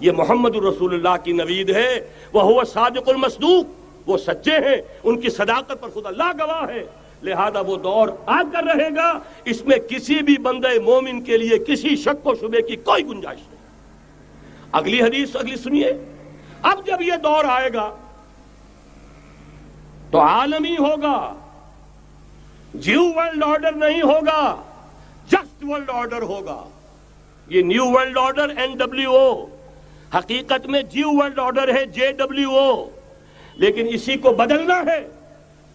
یہ محمد الرسول اللہ کی نوید ہے، وَهُوَ الصَّادِقُ الْمَصْدُوقُ، وہ سچے ہیں، ان کی صداقت پر خود اللہ گواہ ہے، لہذا وہ دور آ کر رہے گا، اس میں کسی بھی بندہ مومن کے لیے کسی شک و شبے کی کوئی گنجائش نہیں۔ اگلی حدیث سنیے، اب جب یہ دور آئے گا تو عالمی ہوگا، جیو ورلڈ آرڈر نہیں ہوگا، جسٹ ورلڈ آرڈر ہوگا۔ یہ نیو ورلڈ آرڈر NWO، حقیقت میں جیو ورلڈ آرڈر ہے JWO، لیکن اسی کو بدلنا ہے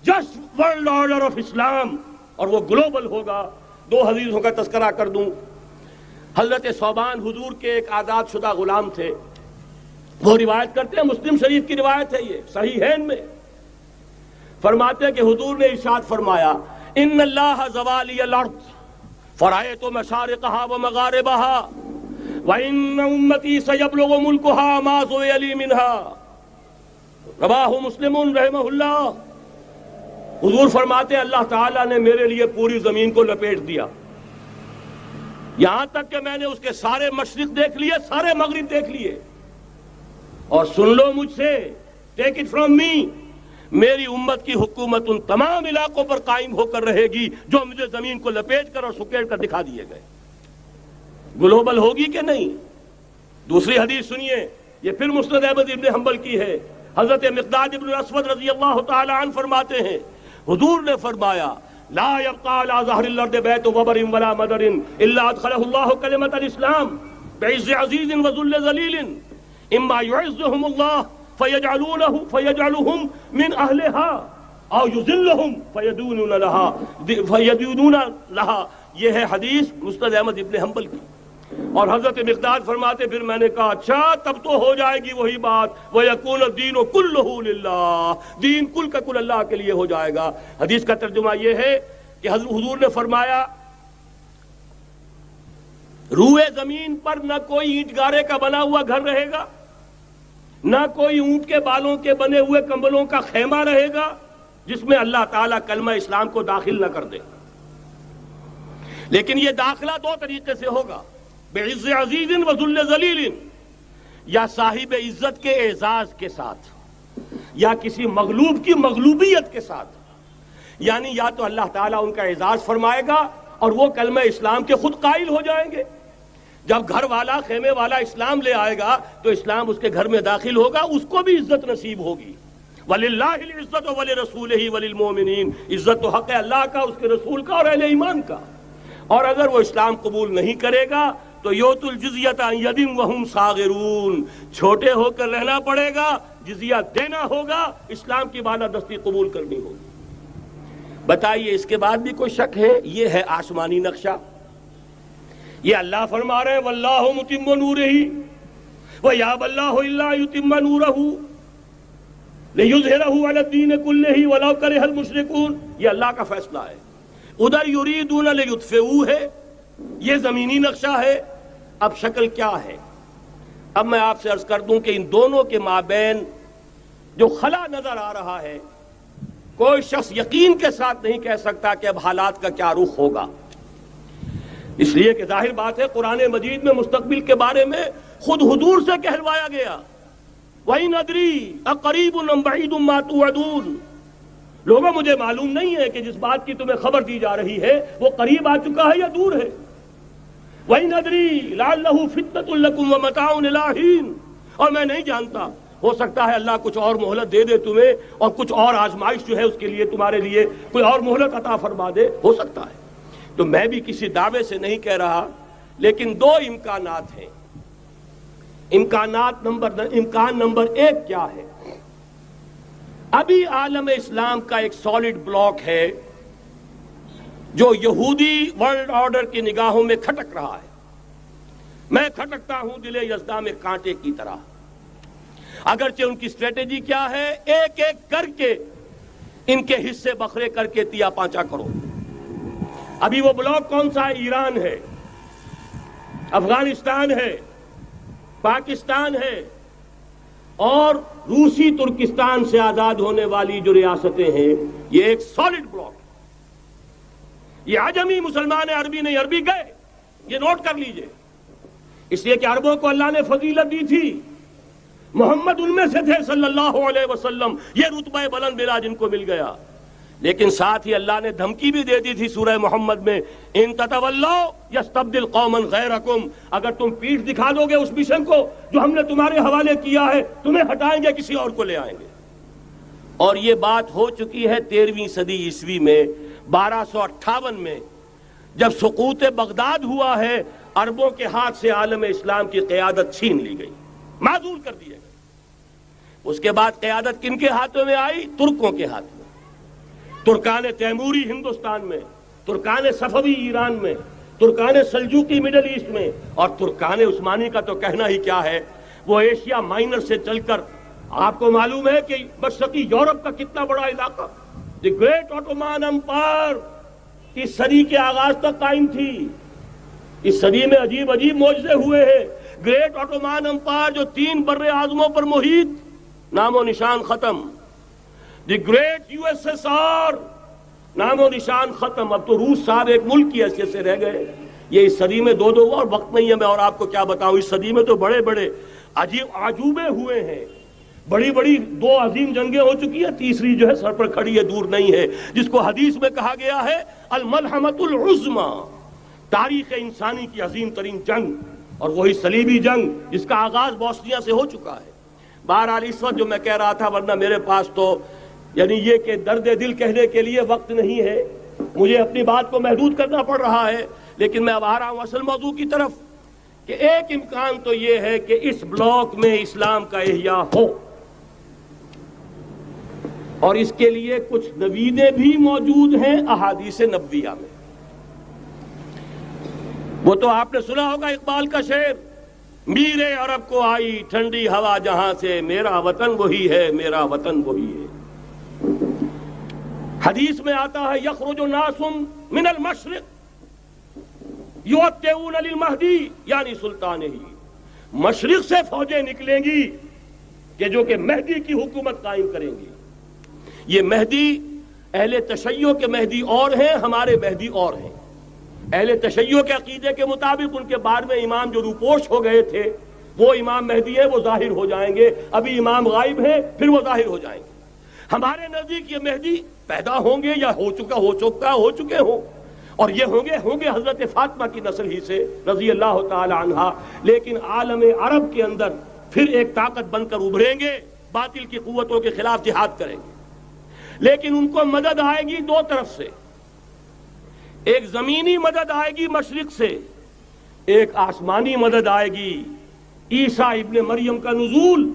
جسٹ ورلڈ آرڈر آف اسلام، اور وہ گلوبل ہوگا۔ دو حدیثوں کا تذکرہ کر دوں۔ حضرت ثوبان حضور کے ایک آزاد شدہ غلام تھے، وہ روایت کرتے ہیں، مسلم شریف کی روایت ہے، یہ صحیحین میں فرماتے ہیں کہ حضور نے ارشاد فرمایا، ان اللہ زوالی الارض فرأیت مشارقها ومغاربها وان امتی سیبلغ ملکها ما زوی لی منها، رواہ مسلم رحمہ اللہ۔ حضور فرماتے ہیں اللہ تعالیٰ نے میرے لیے پوری زمین کو لپیٹ دیا، یہاں تک کہ میں نے اس کے سارے مشرق دیکھ لیے، سارے مغرب دیکھ لیے، اور سن لو مجھ سے، ٹیک اٹ فرام می، میری امت کی حکومت ان تمام علاقوں پر قائم ہو کر رہے گی جو مجھے زمین کو لپیٹ کر اور سکیڑ کر دکھا دیے گئے۔ گلوبل ہوگی کہ نہیں؟ دوسری حدیث سنیے، یہ پھر مسند احمد ابن حنبل کی ہے۔ حضرت مقداد ابن الاسود رضی اللہ تعالی عنہ فرماتے ہیں، حضور نے فرمایا، لا يبقى على ظهر الارض بيت وبر ولا مدر الا ادخله الله كلمة الاسلام بعز عزيز وذل ذليل، اما يعزهم الله فيجعلهم من اهلها او يذلهم فيدونون لها۔ یہ ہے حدیث مسند احمد ابن حنبل کی۔ اور حضرت مقداد فرماتے پھر میں نے کہا اچھا تب تو ہو جائے گی وہی بات، وَيَكُونَ الدِّينُ كُلُّهُ لِلَّهِ، دین کل کا کل اللہ کے لیے ہو جائے گا۔ حدیث کا ترجمہ یہ ہے کہ حضور نے فرمایا، روئے زمین پر نہ کوئی اینٹ گارے کا بنا ہوا گھر رہے گا، نہ کوئی اونٹ کے بالوں کے بنے ہوئے کمبلوں کا خیمہ رہے گا جس میں اللہ تعالیٰ کلمہ اسلام کو داخل نہ کر دے۔ لیکن یہ داخلہ دو طریقے سے ہوگا، بعز عزیز و ذل ذلیل، یا صاحب عزت کے اعزاز کے ساتھ، یا کسی مغلوب کی مغلوبیت کے ساتھ، یعنی یا تو اللہ تعالیٰ ان کا اعزاز فرمائے گا اور وہ کلمہ اسلام کے خود قائل ہو جائیں گے۔ جب گھر والا خیمے والا اسلام لے آئے گا تو اسلام اس کے گھر میں داخل ہوگا، اس کو بھی عزت نصیب ہوگی۔ وَلِلَّهِ الْعِزَّةُ وَلِرَسُولِهِ وَلِلْمُؤْمِنِينَ، عزت تو حق ہے اللہ کا، اس کے رسول کا اور اہل ایمان کا۔ اور اگر وہ اسلام قبول نہیں کرے گا تو یؤتُ الْجِزْیَةَ عَنْ یَدٍ وَهُمْ صَاغِرُونَ، چھوٹے ہو کر رہنا پڑے گا، جزیہ دینا ہوگا، اسلام کی بالادستی قبول کرنی ہوگی۔ بتائیے اس کے بعد بھی کوئی شک ہے؟ یہ ہے آسمانی نقشہ۔ یہ اللہ فرما رہے ہیں واللہ متم نورہ ویابی اللہ الا یتم نورہ لیظہرہ علی الدین کلہ ولو کرہ المشرکون، یہ اللہ کا فیصلہ ہے۔ ادھر یریدون لیطفئوا ہے، یہ زمینی نقشہ ہے۔ اب شکل کیا ہے؟ اب میں آپ سے عرض کر دوں کہ ان دونوں کے مابین جو خلا نظر آ رہا ہے، کوئی شخص یقین کے ساتھ نہیں کہہ سکتا کہ اب حالات کا کیا رخ ہوگا، اس لیے کہ ظاہر بات ہے قرآن مجید میں مستقبل کے بارے میں خود حضور سے کہلوایا گیا، وَإِنْ أَدْرِي أَقَرِيبٌ أَمْ بَعِيدٌ مَا تُوعَدُونَ، لوگوں مجھے معلوم نہیں ہے کہ جس بات کی تمہیں خبر دی جا رہی ہے وہ قریب آ چکا ہے یا دور ہے۔ وَإِنْ أَدْرِي لَعَلَّهُ فِتْنَةٌ لَكُمْ وَمَتَاعٌ إِلَىٰ حِينٍ، اور میں نہیں جانتا، ہو سکتا ہے اللہ کچھ اور مہلت دے دے تمہیں، اور کچھ اور آزمائش جو ہے اس کے لیے تمہارے لیے کوئی اور مہلت عطا فرما دے، ہو سکتا ہے۔ تو میں بھی کسی دعوے سے نہیں کہہ رہا، لیکن دو امکانات ہیں۔ امکان نمبر ایک کیا ہے؟ ابھی عالم اسلام کا ایک سالڈ بلاک ہے جو یہودی ورلڈ آرڈر کی نگاہوں میں کھٹک رہا ہے۔ میں کھٹکتا ہوں دل یزداں میں کانٹے کی طرح، اگرچہ ان کی اسٹریٹجی کیا ہے؟ ایک ایک کر کے ان کے حصے بکھرے کر کے تیا پانچا کرو۔ ابھی وہ بلاک کون سا ہے؟ ایران ہے، افغانستان ہے، پاکستان ہے، اور روسی ترکستان سے آزاد ہونے والی جو ریاستیں ہیں، یہ ایک سالڈ بلاک ہے۔ یہ عجمی مسلمان عربی نہیں، عربی گئے، یہ نوٹ کر لیجئے، اس لیے کہ عربوں کو اللہ نے فضیلت دی تھی، محمد ان میں سے تھے صلی اللہ علیہ وسلم، یہ رتبہ بلند ملا جن کو مل گیا۔ لیکن ساتھ ہی اللہ نے دھمکی بھی دے دی تھی سورہ محمد میں، ان تتولوا یستبدل قوما غیرکم، اگر تم پیٹھ دکھا دو گے اس مشن کو جو ہم نے تمہارے حوالے کیا ہے، تمہیں ہٹائیں گے، کسی اور کو لے آئیں گے۔ اور یہ بات ہو چکی ہے 13ویں صدی عیسوی میں، 1258 میں جب سقوط بغداد ہوا ہے، عربوں کے ہاتھ سے عالم اسلام کی قیادت چھین لی گئی، معزول کر دیے گئے۔ اس کے بعد قیادت کن کے ہاتھوں میں آئی؟ ترکوں کے ہاتھ میں، ترکان تیموری ہندوستان میں، ترکان صفوی ایران میں، ترکان سلجوقی مڈل ایسٹ میں، اور ترکان عثمانی کا تو کہنا ہی کیا ہے، وہ ایشیا مائنر سے چل کر آپ کو معلوم ہے کہ مشرقی یورپ کا کتنا بڑا علاقہ، دی گریٹ آٹومان امپائر اس صدی کے آغاز تک قائم تھی۔ اس صدی میں عجیب عجیب معجزے ہوئے ہیں۔ گریٹ آٹومان امپائر جو 3 بر اعظموں پر محیط، نام و نشان ختم۔ The great U S S R, نام و نشان ختم۔ اب تو روس صاحب ایک ملک کی حیثیت سے رہ گئے۔ یہ اس صدی میں دو اور وقت نہیں ہے میں اور آپ کو کیا بتاؤں، اس صدی میں تو بڑے بڑے عجیب عجوبے ہوئے ہیں، بڑی بڑی 2 عظیم جنگیں ہو چکی ہیں، تیسری جو ہے سر پر کھڑی ہے، دور نہیں ہے، جس کو حدیث میں کہا گیا ہے الملحمۃ العظمی، تاریخ انسانی کی عظیم ترین جنگ، اور وہی صلیبی جنگ جس کا آغاز بوسنیا سے ہو چکا ہے۔ بہرحال اس وقت جو میں کہہ رہا تھا، ورنہ میرے پاس تو یعنی یہ کہ درد دل کہنے کے لیے وقت نہیں ہے، مجھے اپنی بات کو محدود کرنا پڑ رہا ہے، لیکن میں اب آ رہا ہوں اصل موضوع کی طرف، کہ ایک امکان تو یہ ہے کہ اس بلاک میں اسلام کا احیاء ہو، اور اس کے لیے کچھ نویدیں بھی موجود ہیں احادیث نبویہ میں۔ وہ تو آپ نے سنا ہوگا اقبال کا شعر، میرے عرب کو آئی ٹھنڈی ہوا جہاں سے، میرا وطن وہی ہے، میرا وطن وہی ہے۔ حدیث میں آتا ہے یخرج ناس من المشرق یؤتون للمہدی، یعنی سلطانہ، مشرق سے فوجیں نکلیں گی کہ جو کہ مہدی کی حکومت قائم کریں گی۔ یہ مہدی اہل تشیع کے مہدی اور ہیں، ہمارے مہدی اور ہیں۔ اہل تشیع کے عقیدے کے مطابق ان کے بعد میں امام جو روپوش ہو گئے تھے وہ امام مہدی ہیں، وہ ظاہر ہو جائیں گے، ابھی امام غائب ہیں، پھر وہ ظاہر ہو جائیں گے۔ ہمارے نزدیک یہ مہدی پیدا ہوں گے یا ہو چکے ہوں، اور یہ ہوں گے حضرت فاطمہ کی نسل ہی سے رضی اللہ تعالی عنہا، لیکن عالم عرب کے اندر پھر ایک طاقت بن کر ابھریں گے، باطل کی قوتوں کے خلاف جہاد کریں گے، لیکن ان کو مدد آئے گی 2 طرف سے، ایک زمینی مدد آئے گی مشرق سے، ایک آسمانی مدد آئے گی، عیسیٰ ابن مریم کا نزول،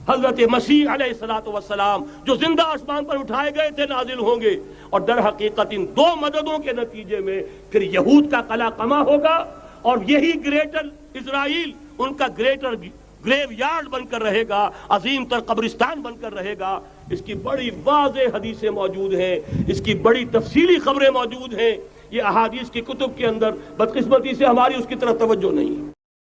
حضرت مسیح علیہ السلام جو زندہ آسمان پر اٹھائے گئے تھے نازل ہوں گے، اور در حقیقت ان 2 مددوں کے نتیجے میں پھر یہود کا قلعہ قمع ہوگا، اور یہی گریٹر اسرائیل ان کا گریٹر گریو یارڈ بن کر رہے گا، عظیم تر قبرستان بن کر رہے گا۔ اس کی بڑی واضح حدیثیں موجود ہیں، اس کی بڑی تفصیلی خبریں موجود ہیں، یہ احادیث کی کتب کے اندر، بدقسمتی سے ہماری اس کی طرف توجہ نہیں ہے۔